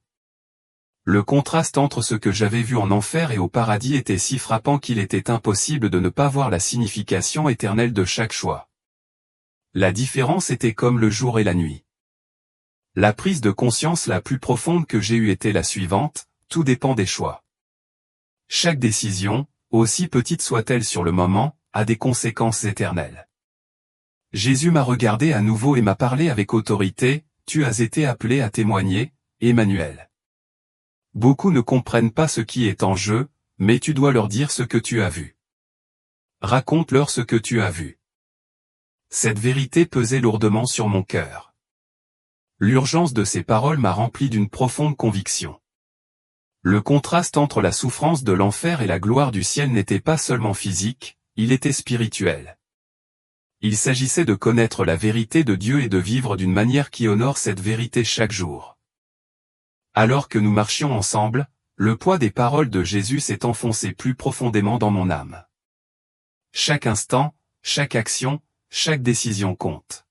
Le contraste entre ce que j'avais vu en enfer et au paradis était si frappant qu'il était impossible de ne pas voir la signification éternelle de chaque choix. La différence était comme le jour et la nuit. La prise de conscience la plus profonde que j'ai eue était la suivante, tout dépend des choix. Chaque décision, aussi petite soit-elle sur le moment, a des conséquences éternelles. Jésus m'a regardé à nouveau et m'a parlé avec autorité, tu as été appelé à témoigner, Emmanuel. Beaucoup ne comprennent pas ce qui est en jeu, mais tu dois leur dire ce que tu as vu. Raconte-leur ce que tu as vu. Cette vérité pesait lourdement sur mon cœur. L'urgence de ces paroles m'a rempli d'une profonde conviction. Le contraste entre la souffrance de l'enfer et la gloire du ciel n'était pas seulement physique, il était spirituel. Il s'agissait de connaître la vérité de Dieu et de vivre d'une manière qui honore cette vérité chaque jour. Alors que nous marchions ensemble, le poids des paroles de Jésus s'est enfoncé plus profondément dans mon âme. Chaque instant, chaque action, chaque décision compte.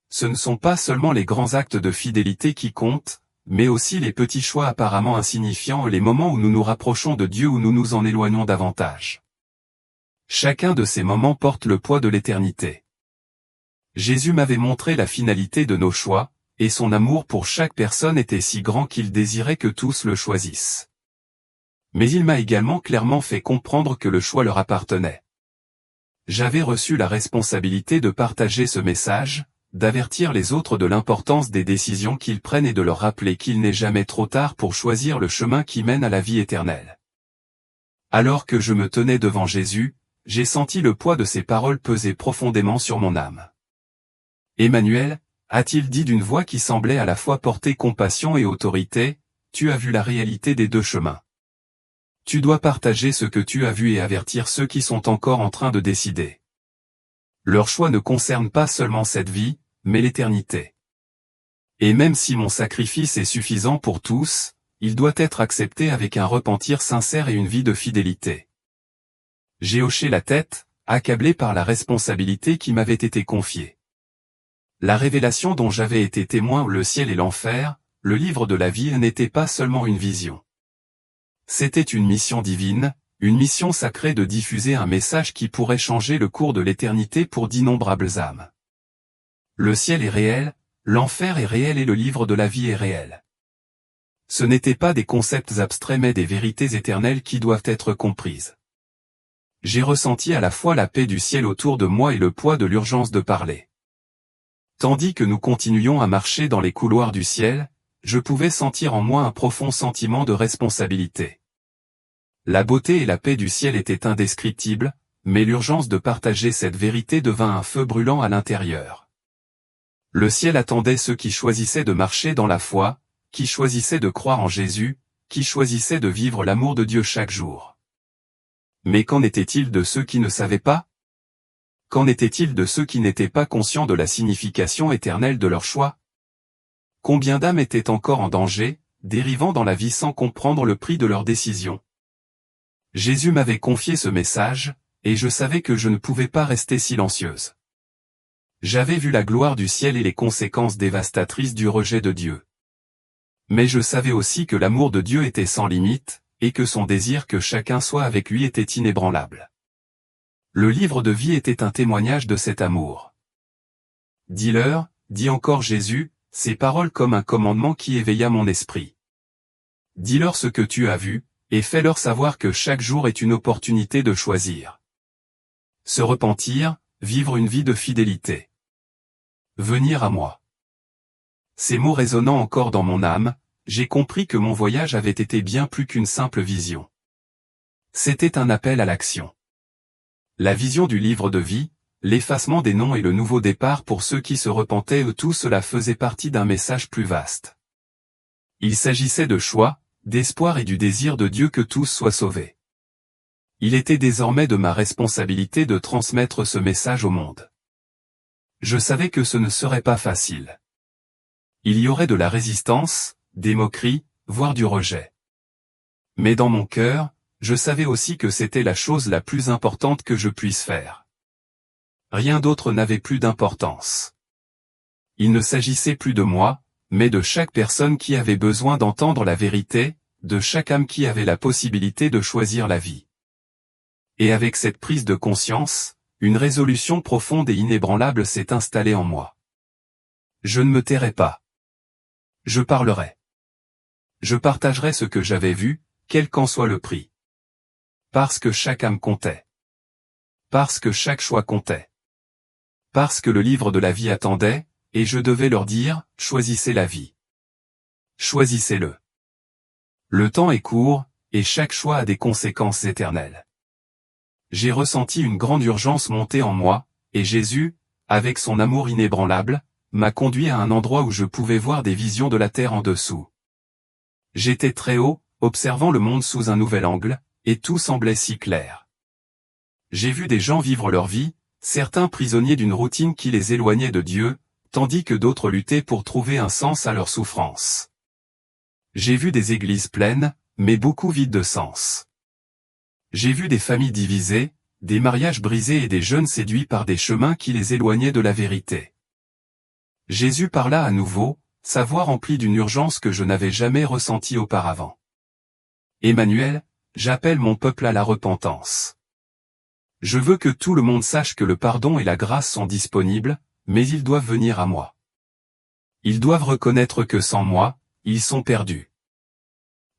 Ce ne sont pas seulement les grands actes de fidélité qui comptent, mais aussi les petits choix apparemment insignifiants et les moments où nous nous rapprochons de Dieu ou nous nous en éloignons davantage. Chacun de ces moments porte le poids de l'éternité. Jésus m'avait montré la finalité de nos choix, et son amour pour chaque personne était si grand qu'il désirait que tous le choisissent. Mais il m'a également clairement fait comprendre que le choix leur appartenait. J'avais reçu la responsabilité de partager ce message, d'avertir les autres de l'importance des décisions qu'ils prennent et de leur rappeler qu'il n'est jamais trop tard pour choisir le chemin qui mène à la vie éternelle. Alors que je me tenais devant Jésus, j'ai senti le poids de ses paroles peser profondément sur mon âme. Emmanuel, a-t-il dit d'une voix qui semblait à la fois porter compassion et autorité, tu as vu la réalité des deux chemins. Tu dois partager ce que tu as vu et avertir ceux qui sont encore en train de décider. Leur choix ne concerne pas seulement cette vie, mais l'éternité. Et même si mon sacrifice est suffisant pour tous, il doit être accepté avec un repentir sincère et une vie de fidélité. J'ai hoché la tête, accablé par la responsabilité qui m'avait été confiée. La révélation dont j'avais été témoin, le ciel et l'enfer, le livre de la vie n'était pas seulement une vision. C'était une mission divine, une mission sacrée de diffuser un message qui pourrait changer le cours de l'éternité pour d'innombrables âmes. Le ciel est réel, l'enfer est réel et le livre de la vie est réel. Ce n'étaient pas des concepts abstraits mais des vérités éternelles qui doivent être comprises. J'ai ressenti à la fois la paix du ciel autour de moi et le poids de l'urgence de parler. Tandis que nous continuions à marcher dans les couloirs du ciel, je pouvais sentir en moi un profond sentiment de responsabilité. La beauté et la paix du ciel étaient indescriptibles, mais l'urgence de partager cette vérité devint un feu brûlant à l'intérieur. Le ciel attendait ceux qui choisissaient de marcher dans la foi, qui choisissaient de croire en Jésus, qui choisissaient de vivre l'amour de Dieu chaque jour. Mais qu'en était-il de ceux qui ne savaient pas ? Qu'en était-il de ceux qui n'étaient pas conscients de la signification éternelle de leur choix ? Combien d'âmes étaient encore en danger, dérivant dans la vie sans comprendre le prix de leurs décisions ? Jésus m'avait confié ce message, et je savais que je ne pouvais pas rester silencieuse. J'avais vu la gloire du ciel et les conséquences dévastatrices du rejet de Dieu. Mais je savais aussi que l'amour de Dieu était sans limite, et que son désir que chacun soit avec lui était inébranlable. Le livre de vie était un témoignage de cet amour. Dis-leur, dit encore Jésus, ces paroles comme un commandement qui éveilla mon esprit. Dis-leur ce que tu as vu, et fais-leur savoir que chaque jour est une opportunité de choisir. Se repentir, vivre une vie de fidélité. Venir à moi. Ces mots résonnant encore dans mon âme, j'ai compris que mon voyage avait été bien plus qu'une simple vision. C'était un appel à l'action. La vision du livre de vie, l'effacement des noms et le nouveau départ pour ceux qui se repentaient, tout cela faisait partie d'un message plus vaste. Il s'agissait de choix, d'espoir et du désir de Dieu que tous soient sauvés. Il était désormais de ma responsabilité de transmettre ce message au monde. Je savais que ce ne serait pas facile. Il y aurait de la résistance, des moqueries, voire du rejet. Mais dans mon cœur, je savais aussi que c'était la chose la plus importante que je puisse faire. Rien d'autre n'avait plus d'importance. Il ne s'agissait plus de moi, mais de chaque personne qui avait besoin d'entendre la vérité, de chaque âme qui avait la possibilité de choisir la vie. Et avec cette prise de conscience, une résolution profonde et inébranlable s'est installée en moi. Je ne me tairai pas. Je parlerai. Je partagerai ce que j'avais vu, quel qu'en soit le prix. Parce que chaque âme comptait. Parce que chaque choix comptait. Parce que le livre de la vie attendait, et je devais leur dire, choisissez la vie. Choisissez-le. Le temps est court, et chaque choix a des conséquences éternelles. J'ai ressenti une grande urgence monter en moi, et Jésus, avec son amour inébranlable, m'a conduit à un endroit où je pouvais voir des visions de la terre en dessous. J'étais très haut, observant le monde sous un nouvel angle, et tout semblait si clair. J'ai vu des gens vivre leur vie, certains prisonniers d'une routine qui les éloignait de Dieu, tandis que d'autres luttaient pour trouver un sens à leur souffrance. J'ai vu des églises pleines, mais beaucoup vides de sens. J'ai vu des familles divisées, des mariages brisés et des jeunes séduits par des chemins qui les éloignaient de la vérité. Jésus parla à nouveau, sa voix remplie d'une urgence que je n'avais jamais ressentie auparavant. Emmanuel, j'appelle mon peuple à la repentance. Je veux que tout le monde sache que le pardon et la grâce sont disponibles, mais ils doivent venir à moi. Ils doivent reconnaître que sans moi, ils sont perdus.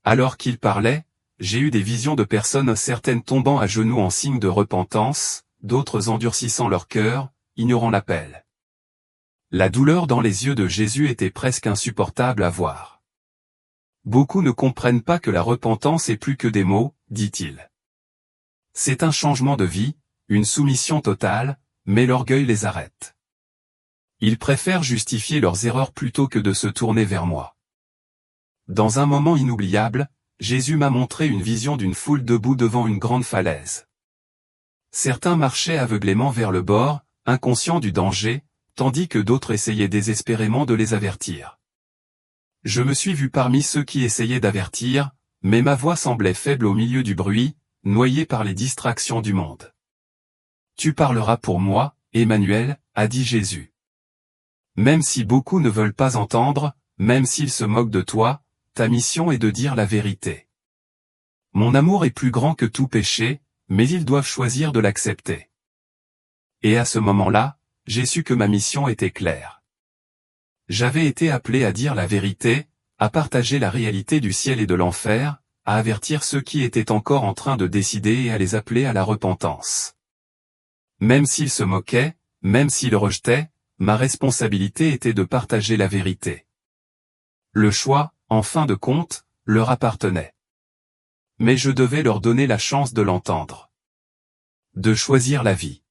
Alors qu'il parlait, j'ai eu des visions de personnes, certaines tombant à genoux en signe de repentance, d'autres endurcissant leur cœur, ignorant l'appel. La douleur dans les yeux de Jésus était presque insupportable à voir. Beaucoup ne comprennent pas que la repentance est plus que des mots, dit-il. C'est un changement de vie, une soumission totale, mais l'orgueil les arrête. Ils préfèrent justifier leurs erreurs plutôt que de se tourner vers moi. Dans un moment inoubliable, Jésus m'a montré une vision d'une foule debout devant une grande falaise. Certains marchaient aveuglément vers le bord, inconscients du danger, tandis que d'autres essayaient désespérément de les avertir. Je me suis vu parmi ceux qui essayaient d'avertir, mais ma voix semblait faible au milieu du bruit, noyée par les distractions du monde. « Tu parleras pour moi, Emmanuel, a dit Jésus. Même si beaucoup ne veulent pas entendre, même s'ils se moquent de toi, ta mission est de dire la vérité. Mon amour est plus grand que tout péché, mais ils doivent choisir de l'accepter. » Et à ce moment-là, j'ai su que ma mission était claire. J'avais été appelé à dire la vérité, à partager la réalité du ciel et de l'enfer, à avertir ceux qui étaient encore en train de décider et à les appeler à la repentance. Même s'ils se moquaient, même s'ils rejetaient, ma responsabilité était de partager la vérité. Le choix, en fin de compte, leur appartenait. Mais je devais leur donner la chance de l'entendre. De choisir la vie.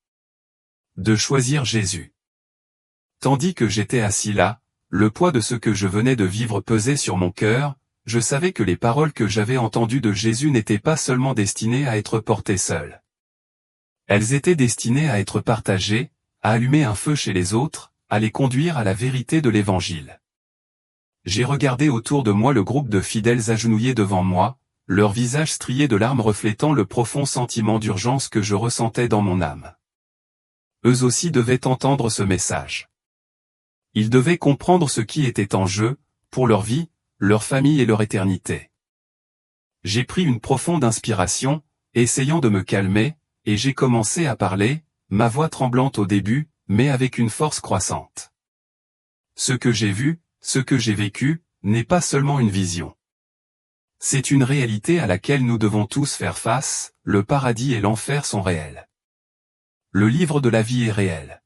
De choisir Jésus. Tandis que j'étais assis là, le poids de ce que je venais de vivre pesait sur mon cœur, je savais que les paroles que j'avais entendues de Jésus n'étaient pas seulement destinées à être portées seules. Elles étaient destinées à être partagées, à allumer un feu chez les autres, à les conduire à la vérité de l'Évangile. J'ai regardé autour de moi le groupe de fidèles agenouillés devant moi, leurs visages striés de larmes reflétant le profond sentiment d'urgence que je ressentais dans mon âme. Eux aussi devaient entendre ce message. Ils devaient comprendre ce qui était en jeu, pour leur vie, leur famille et leur éternité. J'ai pris une profonde inspiration, essayant de me calmer, et j'ai commencé à parler, ma voix tremblante au début, mais avec une force croissante. Ce que j'ai vu, ce que j'ai vécu, n'est pas seulement une vision. C'est une réalité à laquelle nous devons tous faire face, le paradis et l'enfer sont réels. Le livre de la vie est réel.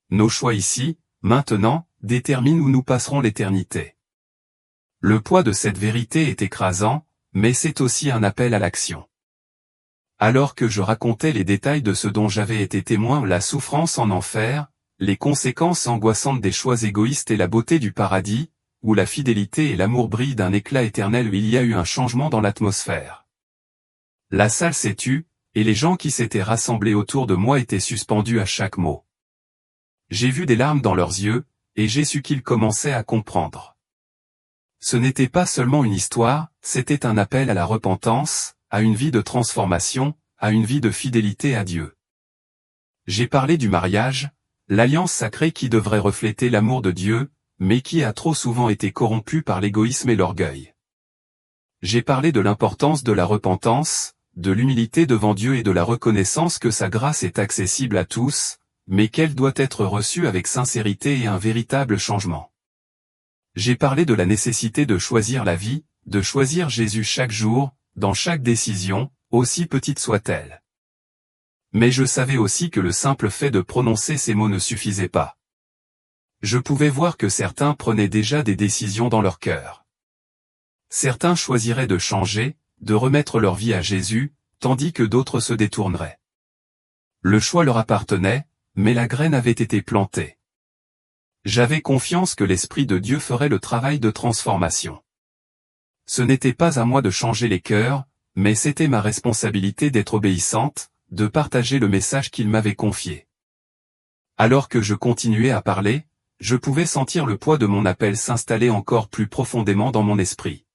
Nos choix ici, maintenant, déterminent où nous passerons l'éternité. Le poids de cette vérité est écrasant, mais c'est aussi un appel à l'action. Alors que je racontais les détails de ce dont j'avais été témoin, la souffrance en enfer, les conséquences angoissantes des choix égoïstes et la beauté du paradis, où la fidélité et l'amour brillent d'un éclat éternel, il y a eu un changement dans l'atmosphère. La salle s'est tue, et les gens qui s'étaient rassemblés autour de moi étaient suspendus à chaque mot. J'ai vu des larmes dans leurs yeux, et j'ai su qu'ils commençaient à comprendre. Ce n'était pas seulement une histoire, c'était un appel à la repentance, à une vie de transformation, à une vie de fidélité à Dieu. J'ai parlé du mariage, l'alliance sacrée qui devrait refléter l'amour de Dieu, mais qui a trop souvent été corrompue par l'égoïsme et l'orgueil. J'ai parlé de l'importance de la repentance, de l'humilité devant Dieu et de la reconnaissance que sa grâce est accessible à tous, mais qu'elle doit être reçue avec sincérité et un véritable changement. J'ai parlé de la nécessité de choisir la vie, de choisir Jésus chaque jour, dans chaque décision, aussi petite soit-elle. Mais je savais aussi que le simple fait de prononcer ces mots ne suffisait pas. Je pouvais voir que certains prenaient déjà des décisions dans leur cœur. Certains choisiraient de changer, de remettre leur vie à Jésus, tandis que d'autres se détourneraient. Le choix leur appartenait, mais la graine avait été plantée. J'avais confiance que l'Esprit de Dieu ferait le travail de transformation. Ce n'était pas à moi de changer les cœurs, mais c'était ma responsabilité d'être obéissante, de partager le message qu'il m'avait confié. Alors que je continuais à parler, je pouvais sentir le poids de mon appel s'installer encore plus profondément dans mon esprit.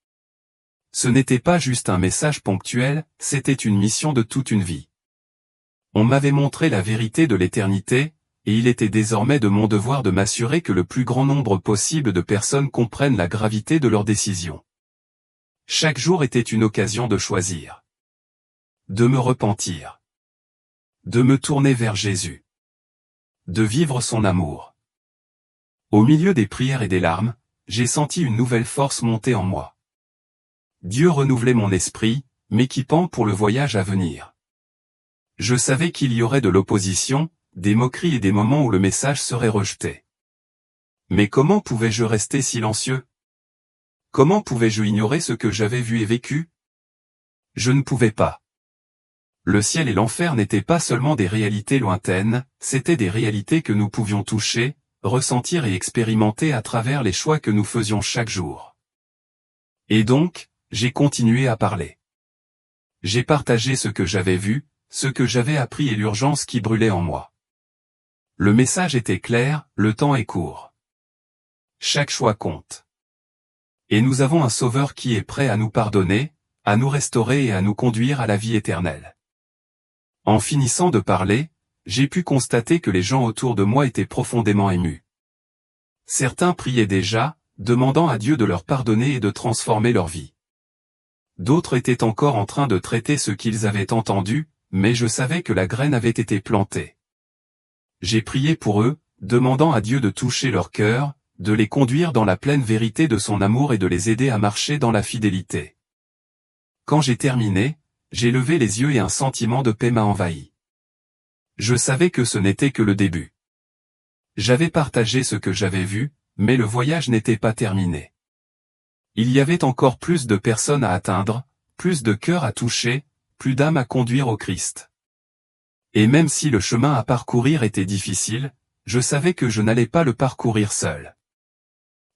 Ce n'était pas juste un message ponctuel, c'était une mission de toute une vie. On m'avait montré la vérité de l'éternité, et il était désormais de mon devoir de m'assurer que le plus grand nombre possible de personnes comprennent la gravité de leurs décisions. Chaque jour était une occasion de choisir. De me repentir. De me tourner vers Jésus. De vivre son amour. Au milieu des prières et des larmes, j'ai senti une nouvelle force monter en moi. Dieu renouvelait mon esprit, m'équipant pour le voyage à venir. Je savais qu'il y aurait de l'opposition, des moqueries et des moments où le message serait rejeté. Mais comment pouvais-je rester silencieux? Comment pouvais-je ignorer ce que j'avais vu et vécu? Je ne pouvais pas. Le ciel et l'enfer n'étaient pas seulement des réalités lointaines, c'étaient des réalités que nous pouvions toucher, ressentir et expérimenter à travers les choix que nous faisions chaque jour. Et donc, j'ai continué à parler. J'ai partagé ce que j'avais vu, ce que j'avais appris et l'urgence qui brûlait en moi. Le message était clair, le temps est court. Chaque choix compte. Et nous avons un Sauveur qui est prêt à nous pardonner, à nous restaurer et à nous conduire à la vie éternelle. En finissant de parler, j'ai pu constater que les gens autour de moi étaient profondément émus. Certains priaient déjà, demandant à Dieu de leur pardonner et de transformer leur vie. D'autres étaient encore en train de traiter ce qu'ils avaient entendu, mais je savais que la graine avait été plantée. J'ai prié pour eux, demandant à Dieu de toucher leur cœur, de les conduire dans la pleine vérité de son amour et de les aider à marcher dans la fidélité. Quand j'ai terminé, j'ai levé les yeux et un sentiment de paix m'a envahi. Je savais que ce n'était que le début. J'avais partagé ce que j'avais vu, mais le voyage n'était pas terminé. Il y avait encore plus de personnes à atteindre, plus de cœurs à toucher, plus d'âmes à conduire au Christ. Et même si le chemin à parcourir était difficile, je savais que je n'allais pas le parcourir seul.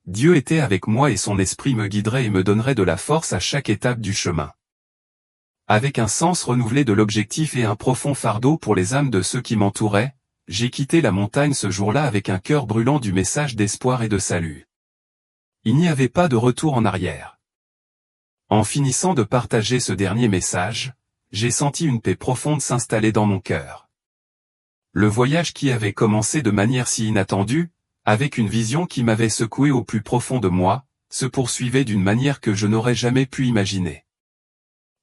Dieu était avec moi et son esprit me guiderait et me donnerait de la force à chaque étape du chemin. Avec un sens renouvelé de l'objectif et un profond fardeau pour les âmes de ceux qui m'entouraient, j'ai quitté la montagne ce jour-là avec un cœur brûlant du message d'espoir et de salut. Il n'y avait pas de retour en arrière. En finissant de partager ce dernier message, j'ai senti une paix profonde s'installer dans mon cœur. Le voyage qui avait commencé de manière si inattendue, avec une vision qui m'avait secoué au plus profond de moi, se poursuivait d'une manière que je n'aurais jamais pu imaginer.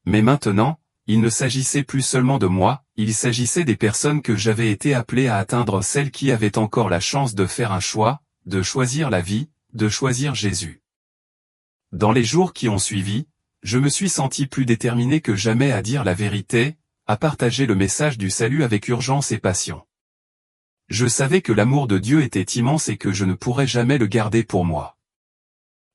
Mais maintenant, il ne s'agissait plus seulement de moi, il s'agissait des personnes que j'avais été appelé à atteindre, celles qui avaient encore la chance de faire un choix, de choisir la vie, de choisir Jésus. Dans les jours qui ont suivi, je me suis senti plus déterminé que jamais à dire la vérité, à partager le message du salut avec urgence et passion. Je savais que l'amour de Dieu était immense et que je ne pourrais jamais le garder pour moi.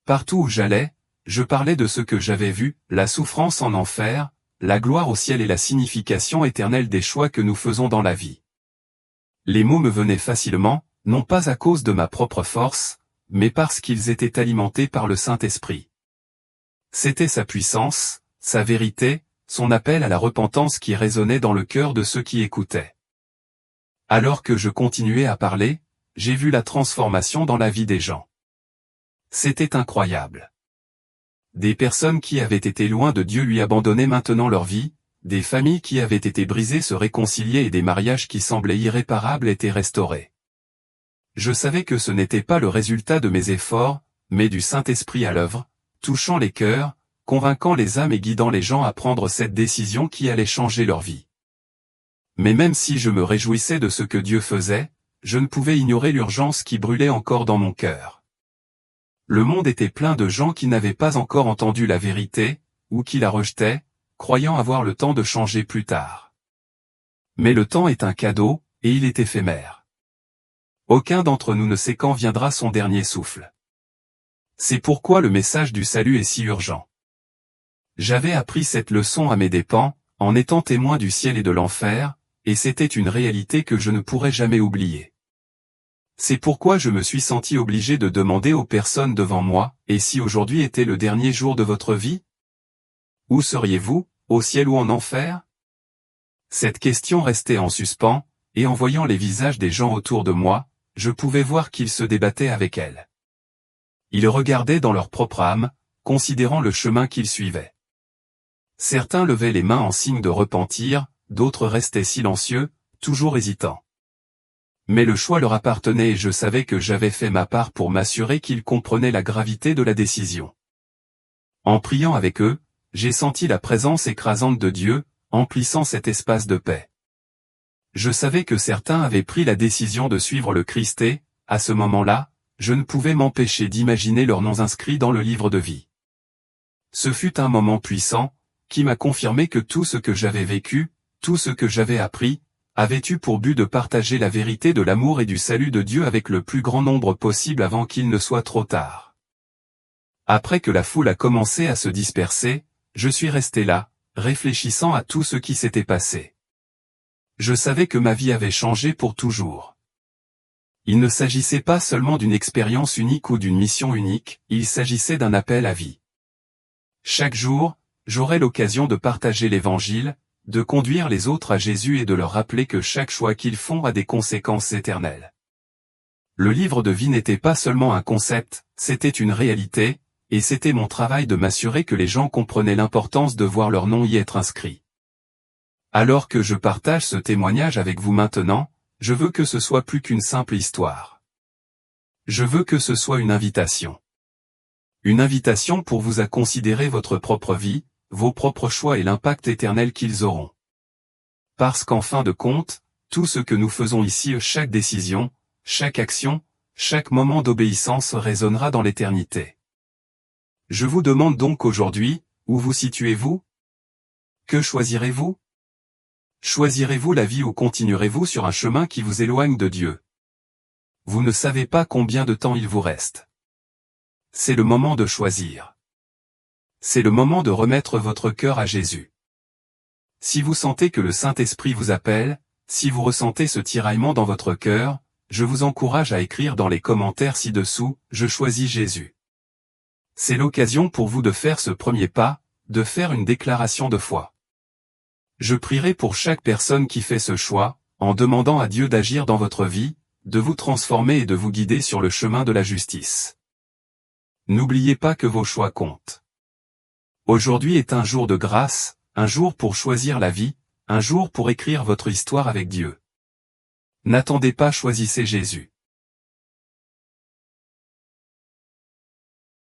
Partout où j'allais, je parlais de ce que j'avais vu, la souffrance en enfer, la gloire au ciel et la signification éternelle des choix que nous faisons dans la vie. Les mots me venaient facilement, non pas à cause de ma propre force, mais parce qu'ils étaient alimentés par le Saint-Esprit. C'était sa puissance, sa vérité, son appel à la repentance qui résonnait dans le cœur de ceux qui écoutaient. Alors que je continuais à parler, j'ai vu la transformation dans la vie des gens. C'était incroyable. Des personnes qui avaient été loin de Dieu lui abandonnaient maintenant leur vie, des familles qui avaient été brisées se réconciliaient et des mariages qui semblaient irréparables étaient restaurés. Je savais que ce n'était pas le résultat de mes efforts, mais du Saint-Esprit à l'œuvre, touchant les cœurs, convainquant les âmes et guidant les gens à prendre cette décision qui allait changer leur vie. Mais même si je me réjouissais de ce que Dieu faisait, je ne pouvais ignorer l'urgence qui brûlait encore dans mon cœur. Le monde était plein de gens qui n'avaient pas encore entendu la vérité, ou qui la rejetaient, croyant avoir le temps de changer plus tard. Mais le temps est un cadeau, et il est éphémère. Aucun d'entre nous ne sait quand viendra son dernier souffle. C'est pourquoi le message du salut est si urgent. J'avais appris cette leçon à mes dépens, en étant témoin du ciel et de l'enfer, et c'était une réalité que je ne pourrais jamais oublier. C'est pourquoi je me suis senti obligé de demander aux personnes devant moi, et si aujourd'hui était le dernier jour de votre vie? Où seriez-vous, au ciel ou en enfer? Cette question restait en suspens, et en voyant les visages des gens autour de moi, je pouvais voir qu'ils se débattaient avec elle. Ils regardaient dans leur propre âme, considérant le chemin qu'ils suivaient. Certains levaient les mains en signe de repentir, d'autres restaient silencieux, toujours hésitants. Mais le choix leur appartenait et je savais que j'avais fait ma part pour m'assurer qu'ils comprenaient la gravité de la décision. En priant avec eux, j'ai senti la présence écrasante de Dieu, emplissant cet espace de paix. Je savais que certains avaient pris la décision de suivre le Christ et, à ce moment-là, je ne pouvais m'empêcher d'imaginer leurs noms inscrits dans le livre de vie. Ce fut un moment puissant, qui m'a confirmé que tout ce que j'avais vécu, tout ce que j'avais appris, avait eu pour but de partager la vérité de l'amour et du salut de Dieu avec le plus grand nombre possible avant qu'il ne soit trop tard. Après que la foule a commencé à se disperser, je suis resté là, réfléchissant à tout ce qui s'était passé. Je savais que ma vie avait changé pour toujours. Il ne s'agissait pas seulement d'une expérience unique ou d'une mission unique, il s'agissait d'un appel à vie. Chaque jour, j'aurai l'occasion de partager l'Évangile, de conduire les autres à Jésus et de leur rappeler que chaque choix qu'ils font a des conséquences éternelles. Le livre de vie n'était pas seulement un concept, c'était une réalité, et c'était mon travail de m'assurer que les gens comprenaient l'importance de voir leur nom y être inscrit. Alors que je partage ce témoignage avec vous maintenant, je veux que ce soit plus qu'une simple histoire. Je veux que ce soit une invitation. Une invitation pour vous à considérer votre propre vie, vos propres choix et l'impact éternel qu'ils auront. Parce qu'en fin de compte, tout ce que nous faisons ici, chaque décision, chaque action, chaque moment d'obéissance résonnera dans l'éternité. Je vous demande donc aujourd'hui, où vous situez-vous? Que choisirez-vous? Choisirez-vous la vie ou continuerez-vous sur un chemin qui vous éloigne de Dieu? Vous ne savez pas combien de temps il vous reste. C'est le moment de choisir. C'est le moment de remettre votre cœur à Jésus. Si vous sentez que le Saint-Esprit vous appelle, si vous ressentez ce tiraillement dans votre cœur, je vous encourage à écrire dans les commentaires ci-dessous, « Je choisis Jésus ». C'est l'occasion pour vous de faire ce premier pas, de faire une déclaration de foi. Je prierai pour chaque personne qui fait ce choix, en demandant à Dieu d'agir dans votre vie, de vous transformer et de vous guider sur le chemin de la justice. N'oubliez pas que vos choix comptent. Aujourd'hui est un jour de grâce, un jour pour choisir la vie, un jour pour écrire votre histoire avec Dieu. N'attendez pas, choisissez Jésus.